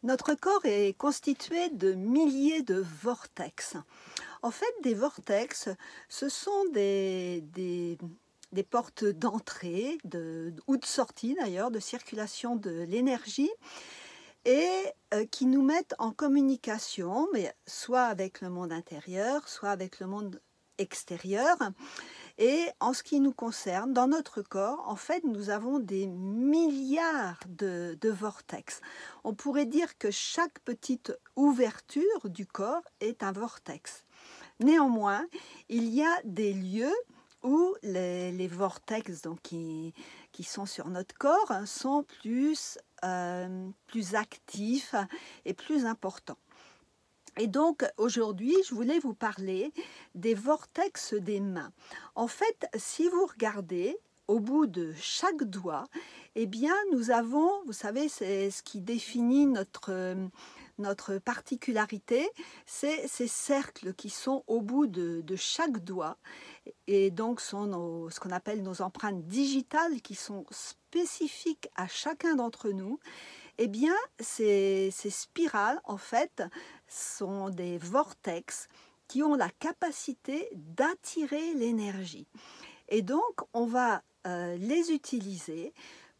Notre corps est constitué de milliers de vortex. En fait, des vortex, ce sont des portes d'entrée ou de sortie d'ailleurs, de circulation de l'énergie et qui nous mettent en communication, mais soit avec le monde intérieur, soit avec le monde extérieur. Et en ce qui nous concerne, dans notre corps, en fait, nous avons des milliards de vortex. On pourrait dire que chaque petite ouverture du corps est un vortex. Néanmoins, il y a des lieux où les vortex donc, qui sont sur notre corps sont plus actifs et plus importants. Et donc aujourd'hui, je voulais vous parler des vortex des mains. En fait, si vous regardez au bout de chaque doigt, eh bien nous avons, vous savez, c'est ce qui définit notre particularité, c'est ces cercles qui sont au bout de chaque doigt et donc sont ce qu'on appelle nos empreintes digitales qui sont spécifiques à chacun d'entre nous. Eh bien, ces spirales, en fait, sont des vortex qui ont la capacité d'attirer l'énergie. Et donc, on va les utiliser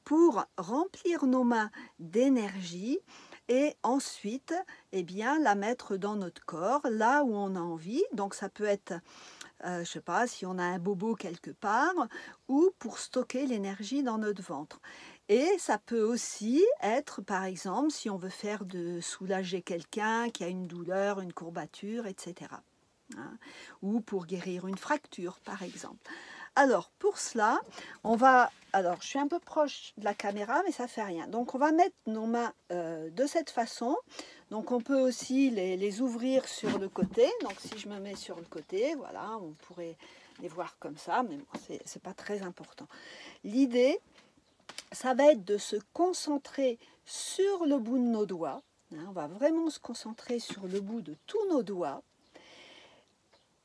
pour remplir nos mains d'énergie et ensuite, eh bien, la mettre dans notre corps, là où on a envie. Donc, ça peut être, je ne sais pas, si on a un bobo quelque part, ou pour stocker l'énergie dans notre ventre. Et ça peut aussi être, par exemple, si on veut faire soulager quelqu'un qui a une douleur, une courbature, etc. Hein, ou pour guérir une fracture, par exemple. Alors, pour cela, alors, je suis un peu proche de la caméra, mais ça ne fait rien. Donc, on va mettre nos mains de cette façon. Donc, on peut aussi les ouvrir sur le côté. Donc, si je me mets sur le côté, voilà, on pourrait les voir comme ça, mais bon, ce n'est pas très important. L'idée, ça va être de se concentrer sur le bout de nos doigts. On va vraiment se concentrer sur le bout de tous nos doigts.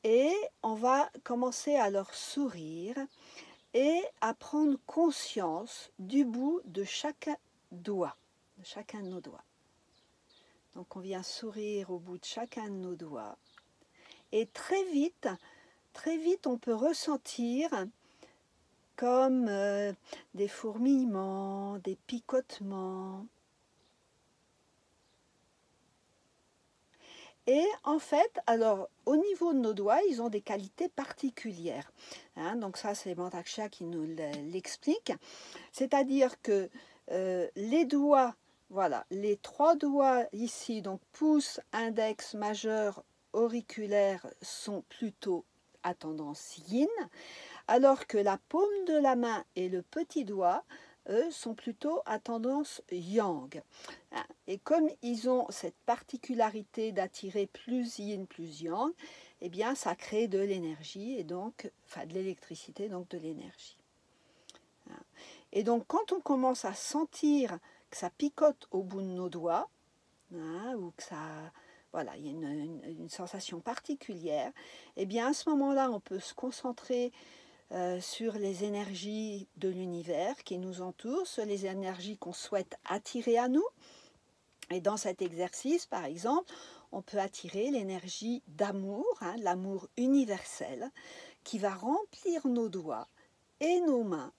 Et on va commencer à leur sourire et à prendre conscience du bout de chaque doigt, de chacun de nos doigts. Donc on vient sourire au bout de chacun de nos doigts. Et très vite, on peut ressentir comme des fourmillements, des picotements. Et en fait, alors, au niveau de nos doigts, ils ont des qualités particulières. Hein, donc ça, c'est Mantaksha qui nous l'explique. C'est-à-dire que les doigts, voilà, les 3 doigts ici, donc pouce, index, majeur, auriculaire, sont plutôt à tendance yin, alors que la paume de la main et le petit doigt, eux, sont plutôt à tendance yang. Et comme ils ont cette particularité d'attirer plus yin, plus yang, eh bien, ça crée de l'énergie, et donc, enfin de l'électricité, donc de l'énergie. Et donc, quand on commence à sentir que ça picote au bout de nos doigts, ou que ça... Voilà, il y a une sensation particulière, eh bien, à ce moment-là, on peut se concentrer sur les énergies de l'univers qui nous entourent, sur les énergies qu'on souhaite attirer à nous. Et dans cet exercice, par exemple, on peut attirer l'énergie d'amour, l'amour universel, qui va remplir nos doigts et nos mains.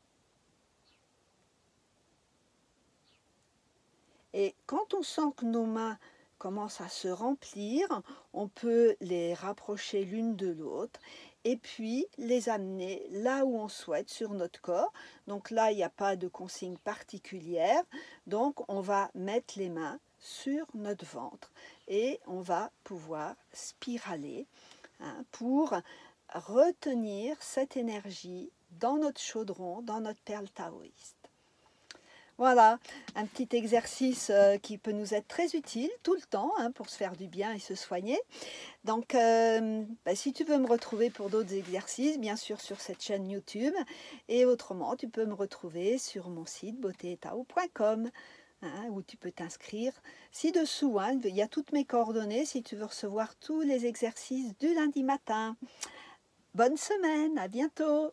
Et quand on sent que nos mains commencent à se remplir, on peut les rapprocher l'une de l'autre et puis les amener là où on souhaite sur notre corps. Donc là, il n'y a pas de consigne particulière, donc on va mettre les mains sur notre ventre et on va pouvoir spiraler pour retenir cette énergie dans notre chaudron, dans notre perle taoïste. Voilà, un petit exercice qui peut nous être très utile tout le temps pour se faire du bien et se soigner. Donc, si tu veux me retrouver pour d'autres exercices, bien sûr sur cette chaîne YouTube, et autrement, tu peux me retrouver sur mon site beautéetao.com, où tu peux t'inscrire. Ci-dessous, il y a toutes mes coordonnées si tu veux recevoir tous les exercices du lundi matin. Bonne semaine, à bientôt!